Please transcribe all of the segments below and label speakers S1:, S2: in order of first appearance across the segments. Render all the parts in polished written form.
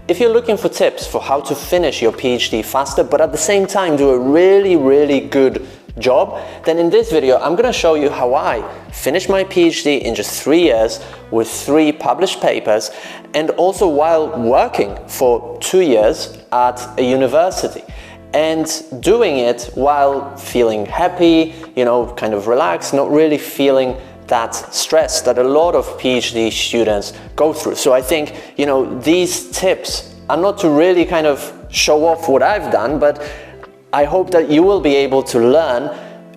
S1: If you're looking for tips for how to finish your PhD faster, but at the same time do a really good job, then in this video I'm going to show you how I finished my PhD in just 3 years with 3 published papers, and also while working for 2 years at a university, and doing it while feeling happy, kind of relaxed, not really feeling that stress that a lot of PhD students go through. So I think, these tips are not to really kind of show off what I've done, but I hope that you will be able to learn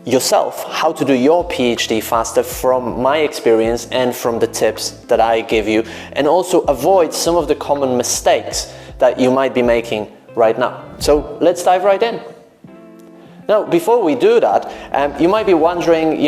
S1: yourself how to do your PhD faster from my experience and from the tips that I give you, and also avoid some of the common mistakes that you might be making right now. So let's dive right in. Now, before we do that, you might be wondering,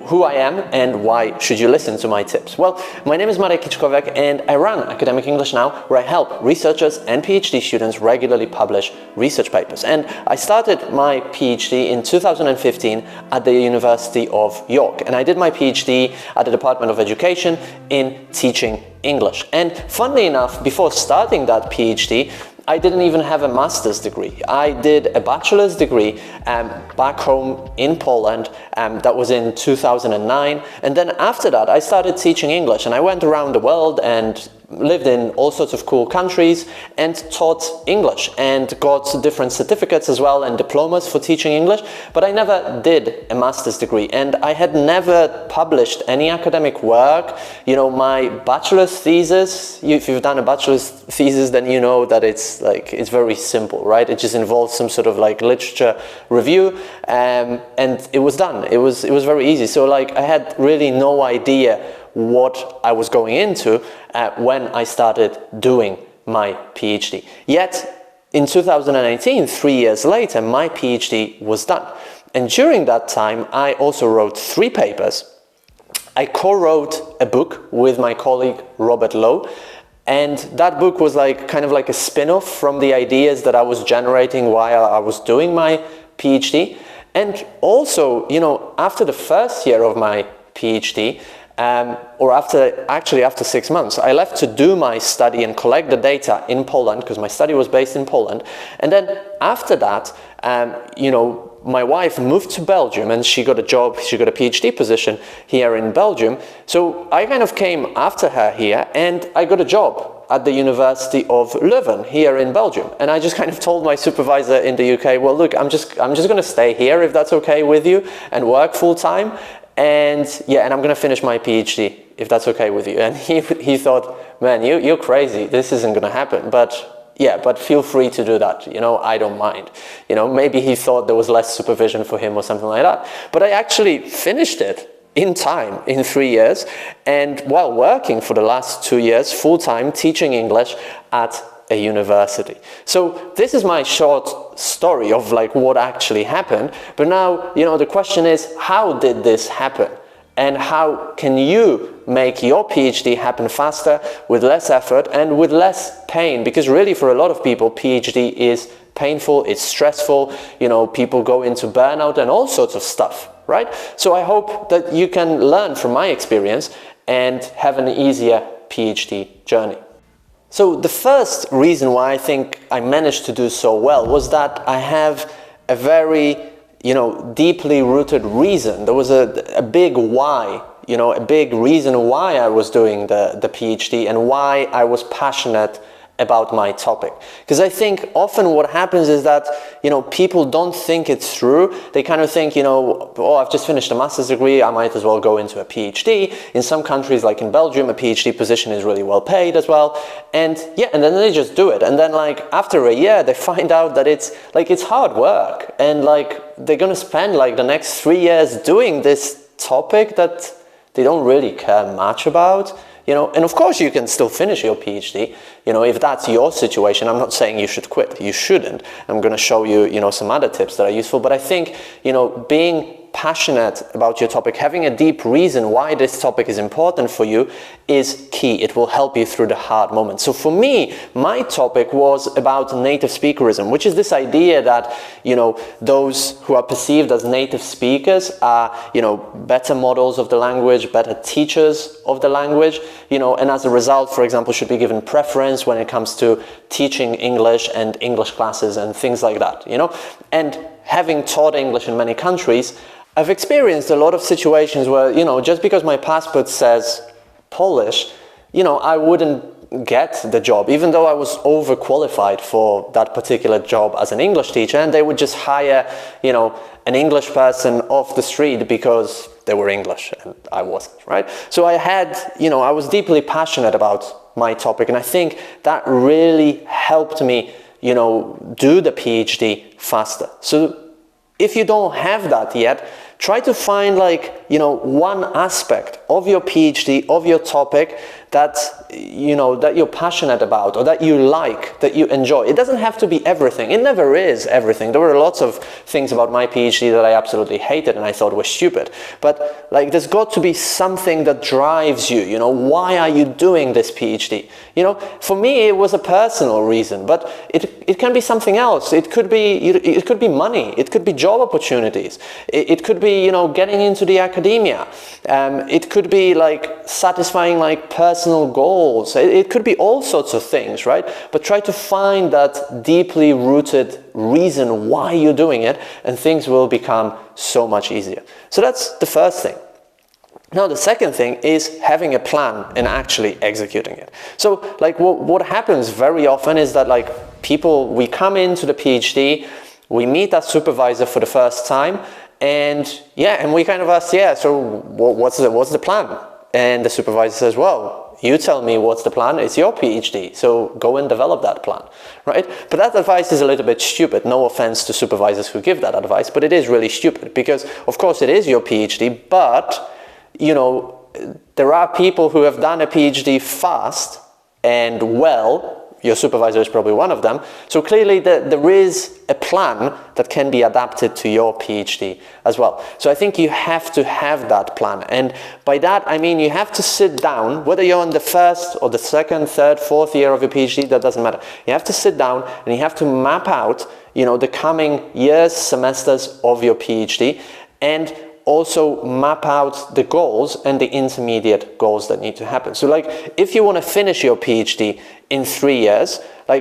S1: who I am and why should you listen to my tips. Well, my name is Marek Kiczkowiak and I run Academic English Now, where I help researchers and PhD students regularly publish research papers. And I started my PhD in 2015 at the University of York, and I did my PhD at the Department of Education in teaching English. And funnily enough, before starting that PhD, I didn't even have a master's degree. I did a bachelor's degree back home in Poland. That was in 2009. And then after that, I started teaching English, and I went around the world and lived in all sorts of cool countries and taught English and got different certificates as well and diplomas for teaching English, but I never did a master's degree, and I had never published any academic work. My bachelor's thesis, if you've done a bachelor's thesis, then you know that it's very simple, right? It just involves some sort of literature review, and it was done. It was very easy. So I had really no idea what I was going into when I started doing my PhD. Yet in 2018, 3 years later, my PhD was done. And during that time, I also wrote 3 papers. I co-wrote a book with my colleague Robert Lowe, and that book was kind of like a spin-off from the ideas that I was generating while I was doing my PhD. And also, after the first year of my PhD, or after 6 months, I left to do my study and collect the data in Poland, because my study was based in Poland. And then after that, my wife moved to Belgium, and she got a job, she got a PhD position here in Belgium. So I kind of came after her here, and I got a job at the University of Leuven here in Belgium. And I just kind of told my supervisor in the UK, well, look, I'm just going to stay here if that's okay with you and work full time. And I'm going to finish my PhD if that's okay with you. And he thought, man, you're crazy. This isn't going to happen. But feel free to do that. I don't mind. Maybe he thought there was less supervision for him or something like that. But I actually finished it in time, in 3 years, and while working for the last 2 years full-time teaching English at a university. So this is my short story of what actually happened. But now, the question is, how did this happen? And how can you make your PhD happen faster, with less effort and with less pain? Because really, for a lot of people, PhD is painful, it's stressful, people go into burnout and all sorts of stuff, right? So I hope that you can learn from my experience and have an easier PhD journey. So the first reason why I think I managed to do so well was that I have a very, deeply rooted reason. There was a big why, a big reason why I was doing the PhD and why I was passionate about my topic. Because I think often what happens is that, people don't think it through. They kind of think, oh, I've just finished a master's degree, I might as well go into a PhD. In some countries, like in Belgium, a PhD position is really well paid as well. And and then they just do it. And then after a year, they find out that it's hard work. And they're going to spend the next 3 years doing this topic that they don't really care much about. And of course you can still finish your PhD, if that's your situation. I'm not saying you should quit, you shouldn't. I'm going to show you, some other tips that are useful, but I think, being passionate about your topic, having a deep reason why this topic is important for you is key. It will help you through the hard moments. So for me, my topic was about native speakerism, which is this idea that, those who are perceived as native speakers are, better models of the language, better teachers of the language, and as a result, for example, should be given preference when it comes to teaching English and English classes and things like that, And having taught English in many countries, I've experienced a lot of situations where, just because my passport says Polish, I wouldn't get the job, even though I was overqualified for that particular job as an English teacher, and they would just hire, an English person off the street because they were English and I wasn't, right? So I was deeply passionate about my topic, and I think that really helped me, do the PhD faster. So if you don't have that yet, try to find one aspect of your PhD, of your topic that you're passionate about, or that you like, that you enjoy. It doesn't have to be everything. It never is everything. There were lots of things about my PhD that I absolutely hated and I thought were stupid. But there's got to be something that drives you. Why are you doing this PhD? For me it was a personal reason, but it can be something else. It could be money. It could be job opportunities. It could be getting into the academia. It could be satisfying personal goals. It could be all sorts of things, right? But try to find that deeply rooted reason why you're doing it, and things will become so much easier. So that's the first thing. Now, the second thing is having a plan and actually executing it. So what happens very often is that we come into the PhD, we meet our supervisor for the first time, and we kind of ask, so what's the plan? And the supervisor says, well, you tell me what's the plan. It's your PhD, so go and develop that plan, right? But that advice is a little bit stupid. No offense to supervisors who give that advice, but it is really stupid because, of course, it is your PhD, but, there are people who have done a PhD fast and well. Your supervisor is probably one of them. So clearly there is a plan that can be adapted to your PhD as well. So I think you have to have that plan. And by that, I mean you have to sit down, whether you're on the first or the second, third, fourth year of your PhD, that doesn't matter. You have to sit down and you have to map out, the coming years, semesters of your PhD, and also map out the goals and the intermediate goals that need to happen. So if you want to finish your PhD in 3 years,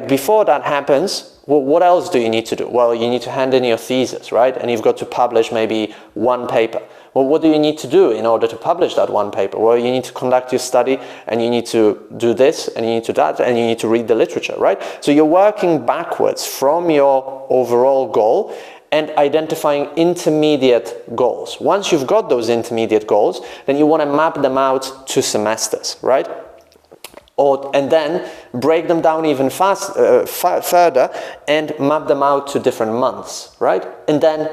S1: before that happens, well, what else do you need to do? Well, you need to hand in your thesis, right? And you've got to publish maybe one paper. Well, what do you need to do in order to publish that one paper? Well, you need to conduct your study, and you need to do this, and you need to that, and you need to read the literature, right? So you're working backwards from your overall goal and identifying intermediate goals. Once you've got those intermediate goals, then you want to map them out to semesters, right? And then break them down even further and map them out to different months, right? And then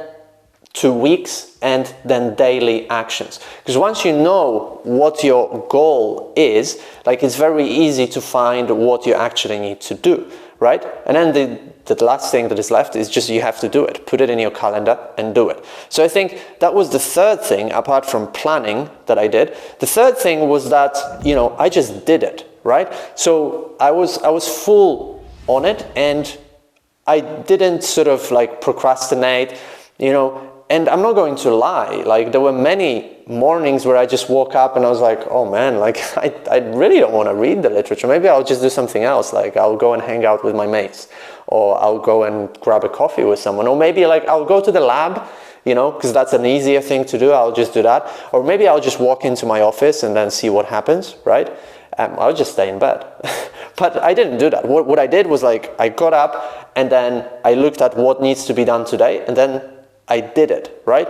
S1: to weeks, and then daily actions. Because once you know what your goal is, it's very easy to find what you actually need to do, right? And then the last thing that is left is just you have to do it. Put it in your calendar and do it. So I think that was the third thing, apart from planning, that I did. The third thing was that, I just did it, right? So I was full on it, and I didn't sort of procrastinate, and I'm not going to lie, there were many mornings where I just woke up and I was like, oh man, I really don't want to read the literature. Maybe I'll just do something else. I'll go and hang out with my mates, or I'll go and grab a coffee with someone, or maybe I'll go to the lab, because that's an easier thing to do. I'll just do that. Or maybe I'll just walk into my office and then see what happens, right? I'll just stay in bed. But I didn't do that. What I did was I got up and then I looked at what needs to be done today, and then I did it, right?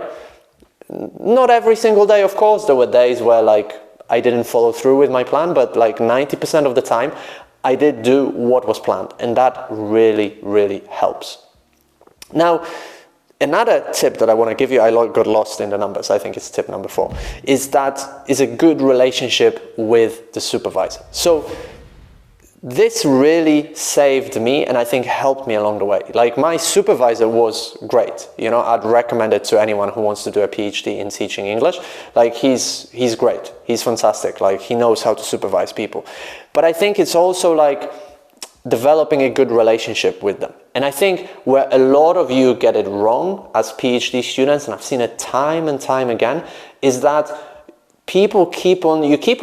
S1: Not every single day, of course. There were days where I didn't follow through with my plan, but 90% of the time I did do what was planned, and that really, really helps. Now, another tip that I want to give you, I got lost in the numbers, I think it's tip number 4, is a good relationship with the supervisor. So this really saved me and I think helped me along the way. Like my supervisor was great. You know, I'd recommend it to anyone who wants to do a PhD in teaching English. Like he's great. He's fantastic. Like he knows how to supervise people. But I think it's also like developing a good relationship with them. And I think where a lot of you get it wrong as PhD students, and I've seen it time and time again, is that you keep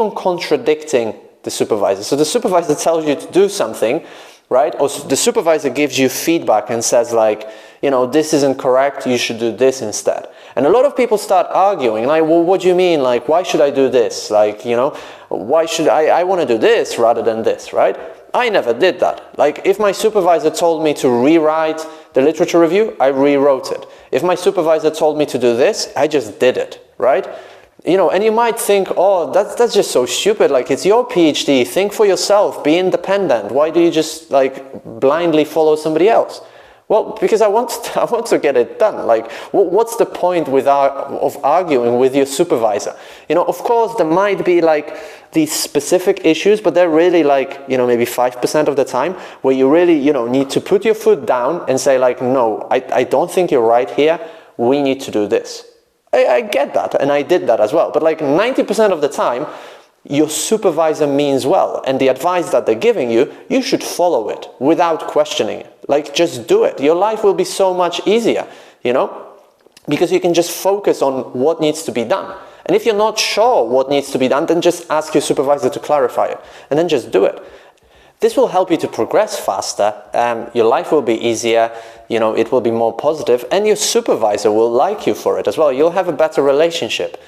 S1: on contradicting the supervisor. So the supervisor tells you to do something, right? Or the supervisor gives you feedback and says like, you know, this isn't correct, you should do this instead. And a lot of people start arguing, like, well, what do you mean? Like, why should I do this? Like, you know, why should I want to do this rather than this, right? I never did that. Like, if my supervisor told me to rewrite the literature review, I rewrote it. If my supervisor told me to do this, I just did it, right? You know, and you might think, oh, that's just so stupid. Like, it's your PhD. Think for yourself. Be independent. Why do you just like blindly follow somebody else? Well, because I want to get it done. Like, what's the point of arguing with your supervisor? You know, of course, there might be like these specific issues, but they're really like, you know, maybe 5% of the time where you really, you know, need to put your foot down and say like, no, I don't think you're right here. We need to do this. I get that, and I did that as well. But like 90% of the time, your supervisor means well, and the advice that they're giving you, you should follow it without questioning it. Like, just do it. Your life will be so much easier, you know, because you can just focus on what needs to be done. And if you're not sure what needs to be done, then just ask your supervisor to clarify it, and then just do it. This will help you to progress faster. Your life will be easier, you know, it will be more positive, and your supervisor will like you for it as well. You'll have a better relationship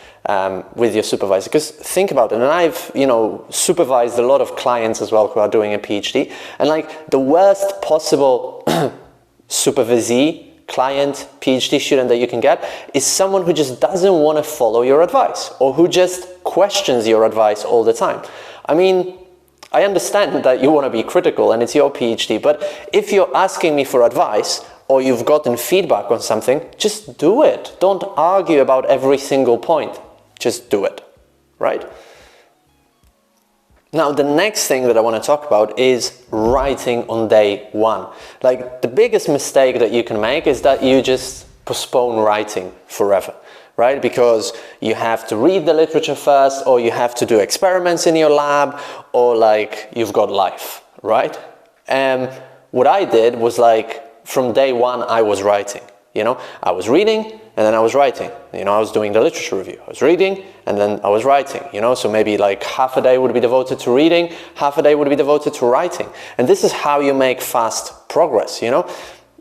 S1: with your supervisor. Because think about it, and I've, you know, supervised a lot of clients as well who are doing a PhD, and like the worst possible supervisee, client, PhD student that you can get is someone who just doesn't want to follow your advice, or who just questions your advice all the time. I mean, I understand that you want to be critical and it's your PhD, but if you're asking me for advice or you've gotten feedback on something, just do it. Don't argue about every single point. Just do it, right? Now, the next thing that I want to talk about is writing on day one. Like, the biggest mistake that you can make is that you just postpone writing forever. Right? Because you have to read the literature first, or you have to do experiments in your lab, or like you've got life, right? And what I did was like from day one I was writing, you know, I was reading and then I was writing, you know, I was doing the literature review, I was reading and then I was writing, you know, so maybe like half a day would be devoted to reading, half a day would be devoted to writing. And this is how you make fast progress, you know.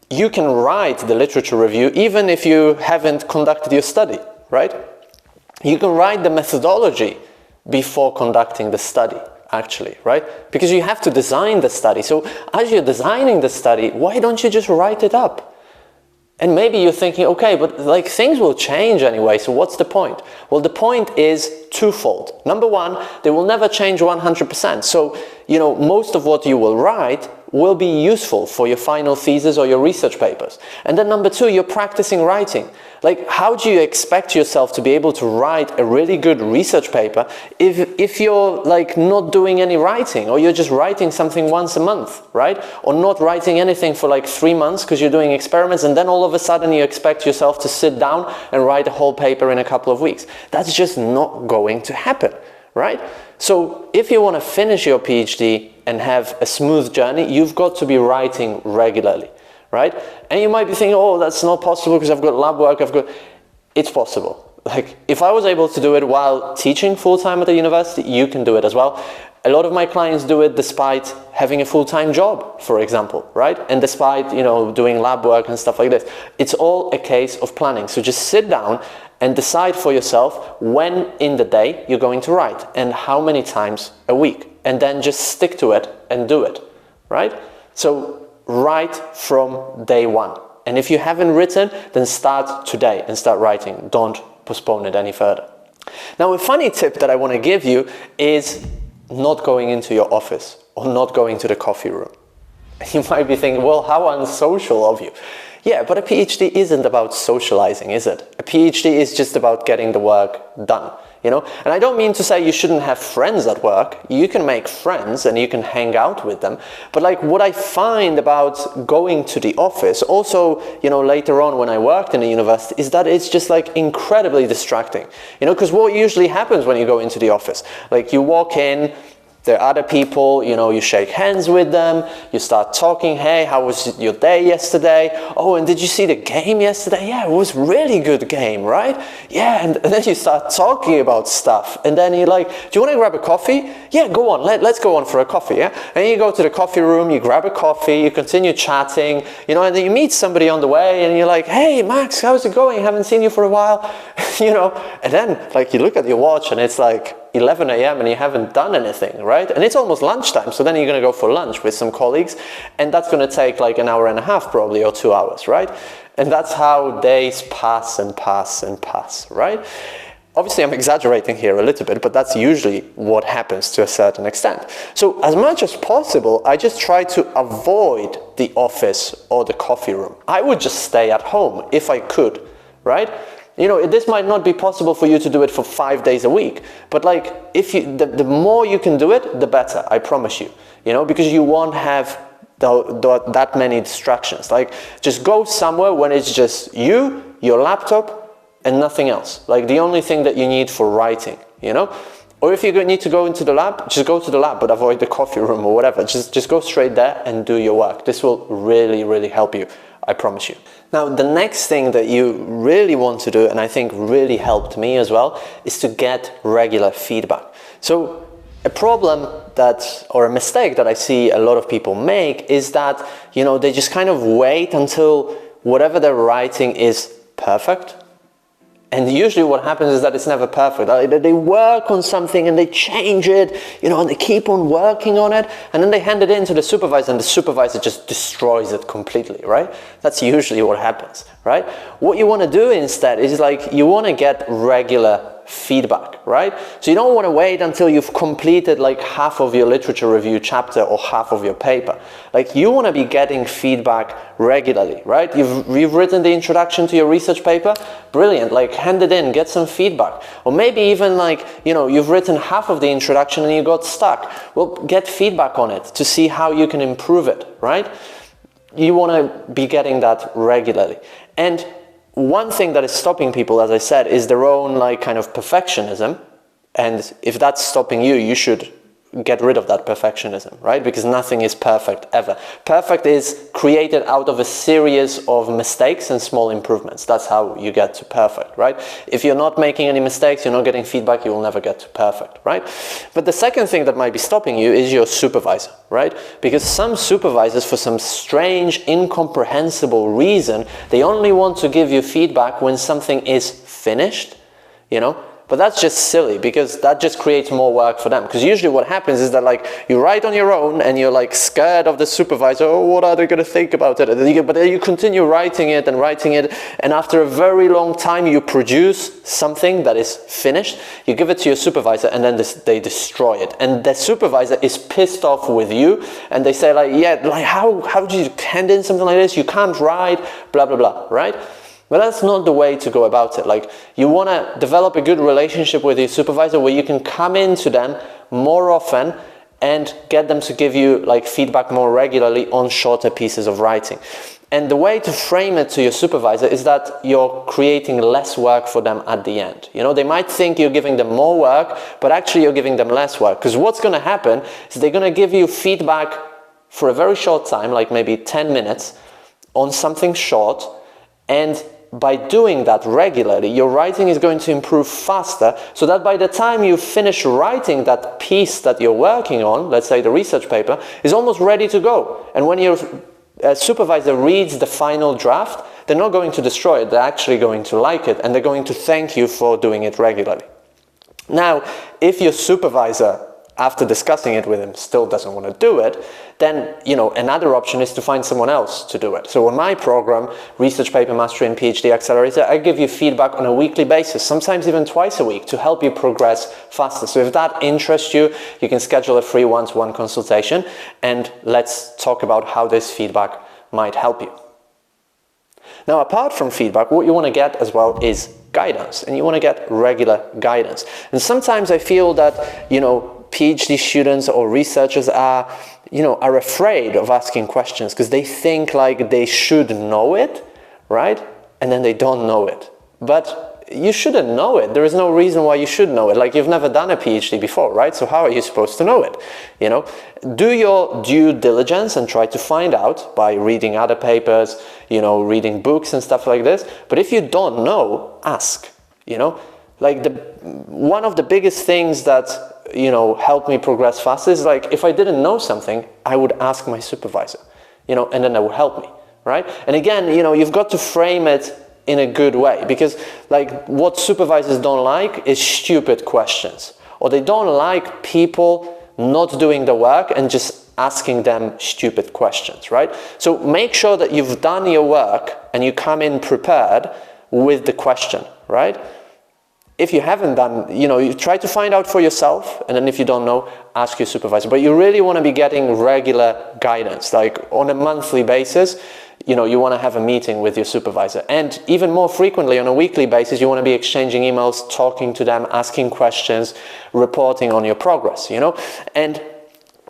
S1: You can write the literature review even if you haven't conducted your study, right? You can write the methodology before conducting the study, actually, right? Because you have to design the study. So as you're designing the study, why don't you just write it up? And maybe you're thinking, okay, but like things will change anyway, so what's the point? Well, the point is twofold. Number one, they will never change 100%. So, you know, most of what you will write will be useful for your final thesis or your research papers. And then number two, you're practicing writing. Like, how do you expect yourself to be able to write a really good research paper if you're like not doing any writing, or you're just writing something once a month, right? Or not writing anything for like 3 months because you're doing experiments, and then all of a sudden you expect yourself to sit down and write a whole paper in a couple of weeks. That's just not going to happen, right? So if you want to finish your PhD and have a smooth journey, you've got to be writing regularly, right? And you might be thinking, oh, that's not possible because I've got lab work, It's possible. Like, if I was able to do it while teaching full-time at the university, you can do it as well. A lot of my clients do it despite having a full-time job, for example, right? And despite, you know, doing lab work and stuff like this. It's all a case of planning. So just sit down and decide for yourself when in the day you're going to write and how many times a week. And then just stick to it and do it, right? So write from day one. And if you haven't written, then start today and start writing. Don't postpone it any further. Now, a funny tip that I want to give you is not going into your office or not going to the coffee room. You might be thinking, well, how unsocial of you. Yeah, but a PhD isn't about socializing, is it? A PhD is just about getting the work done. you know? And I don't mean to say you shouldn't have friends at work. You can make friends and you can hang out with them. But like what I find about going to the office, also, you know, later on when I worked in a university, is that it's just like incredibly distracting, you know, because what usually happens when you go into the office, like you walk in, there are other people, you know, you shake hands with them, you start talking, hey, how was your day yesterday? Oh, and did you see the game yesterday? Yeah, it was a really good game, right? Yeah, and then you start talking about stuff, and then you're like, do you want to grab a coffee? Yeah, go on, let's go on for a coffee, yeah? And you go to the coffee room, you grab a coffee, you continue chatting, you know, and then you meet somebody on the way, and you're like, hey, Max, how's it going? Haven't seen you for a while, you know? And then, like, you look at your watch, and it's like 11 a.m. and you haven't done anything, right? And it's almost lunchtime, so then you're going to go for lunch with some colleagues, and that's going to take like an hour and a half probably, or 2 hours, right? And that's how days pass and pass and pass, right? Obviously, I'm exaggerating here a little bit, but that's usually what happens to a certain extent. So as much as possible, I just try to avoid the office or the coffee room. I would just stay at home if I could, right? You know, this might not be possible for you to do it for 5 days a week, but like if you, the more you can do it, the better, I promise you, you know, because you won't have that many distractions. Like just go somewhere when it's just you, your laptop, and nothing else. Like the only thing that you need for writing, you know? Or if you need to go into the lab, just go to the lab, but avoid the coffee room or whatever. Just go straight there and do your work. This will really, really help you, I promise you. Now, the next thing that you really want to do, and I think really helped me as well, is to get regular feedback. So a problem that, or a mistake that I see a lot of people make is that, you know, they just kind of wait until whatever they're writing is perfect. And usually what happens is that it's never perfect. They work on something and they change it, you know, and they keep on working on it, and then they hand it in to the supervisor, and the supervisor just destroys it completely, right? That's usually what happens, right? What you want to do instead is like, you want to get regular feedback, right? So you don't want to wait until you've completed like half of your literature review chapter or half of your paper. Like you want to be getting feedback regularly, right? You've written the introduction to your research paper, brilliant, like hand it in, get some feedback. Or maybe even like, you know, you've written half of the introduction and you got stuck. Well, get feedback on it to see how you can improve it, right? You want to be getting that regularly. And one thing that is stopping people, as I said, is their own like kind of perfectionism. And if that's stopping you, you should get rid of that perfectionism, right? Because nothing is perfect ever. Perfect is created out of a series of mistakes and small improvements. That's how you get to perfect, right? If you're not making any mistakes, you're not getting feedback, you will never get to perfect, right? But the second thing that might be stopping you is your supervisor, right? Because some supervisors, for some strange, incomprehensible reason, they only want to give you feedback when something is finished, you know? But that's just silly, because that just creates more work for them. Because usually what happens is that like you write on your own and you're like scared of the supervisor, oh, what are they going to think about it? But then you continue writing it, and after a very long time you produce something that is finished, you give it to your supervisor, and then they destroy it. And the supervisor is pissed off with you, and they say like, yeah, like how did you hand in something like this? You can't write, blah, blah, blah, right? But that's not the way to go about it. Like, you want to develop a good relationship with your supervisor where you can come into them more often and get them to give you like feedback more regularly on shorter pieces of writing. And the way to frame it to your supervisor is that you're creating less work for them at the end. You know, they might think you're giving them more work, but actually you're giving them less work. Because what's going to happen is they're going to give you feedback for a very short time, like maybe 10 minutes, on something short, and by doing that regularly, your writing is going to improve faster, so that by the time you finish writing that piece that you're working on, let's say the research paper, is almost ready to go. And when your supervisor reads the final draft, they're not going to destroy it, they're actually going to like it, and they're going to thank you for doing it regularly. Now, if your supervisor, after discussing it with him, still doesn't want to do it, then, you know, another option is to find someone else to do it. So on my program, Research Paper Mastery and PhD Accelerator, I give you feedback on a weekly basis, sometimes even twice a week, to help you progress faster. So if that interests you, you can schedule a free one-to-one consultation, and let's talk about how this feedback might help you. Now, apart from feedback, what you want to get as well is guidance, and you want to get regular guidance. And sometimes I feel that, you know, PhD students or researchers are afraid of asking questions because they think like they should know it, right? And then they don't know it. But you shouldn't know it. There is no reason why you should know it. Like, you've never done a PhD before, right? So how are you supposed to know it? You know, do your due diligence and try to find out by reading other papers, you know, reading books and stuff like this. But if you don't know, ask, you know. Like, one of the biggest things that, you know, helped me progress fast is, like, if I didn't know something, I would ask my supervisor, you know, and then that would help me, right? And again, you know, you've got to frame it in a good way, because like what supervisors don't like is stupid questions, or they don't like people not doing the work and just asking them stupid questions, right? So make sure that you've done your work and you come in prepared with the question, right? If you haven't done, you know, you try to find out for yourself, and then if you don't know, ask your supervisor. But you really want to be getting regular guidance, like on a monthly basis. You know, you want to have a meeting with your supervisor, and even more frequently on a weekly basis, you want to be exchanging emails, talking to them, asking questions, reporting on your progress, you know. And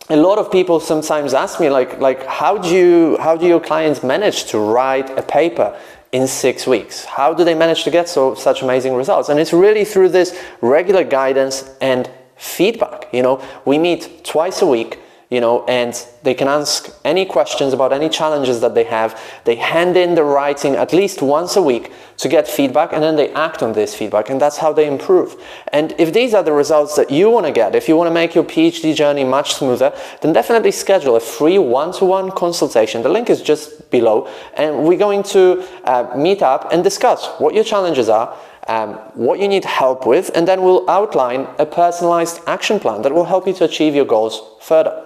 S1: a lot of people sometimes ask me, like how do your clients manage to write a paper in 6 weeks? How do they manage to get such amazing results? And it's really through this regular guidance and feedback. You know, we meet twice a week, you know, and they can ask any questions about any challenges that they have. They hand in the writing at least once a week to get feedback, and then they act on this feedback, and that's how they improve. And if these are the results that you want to get, if you want to make your PhD journey much smoother, then definitely schedule a free one-to-one consultation. The link is just below, and we're going to meet up and discuss what your challenges are, what you need help with, and then we'll outline a personalized action plan that will help you to achieve your goals further.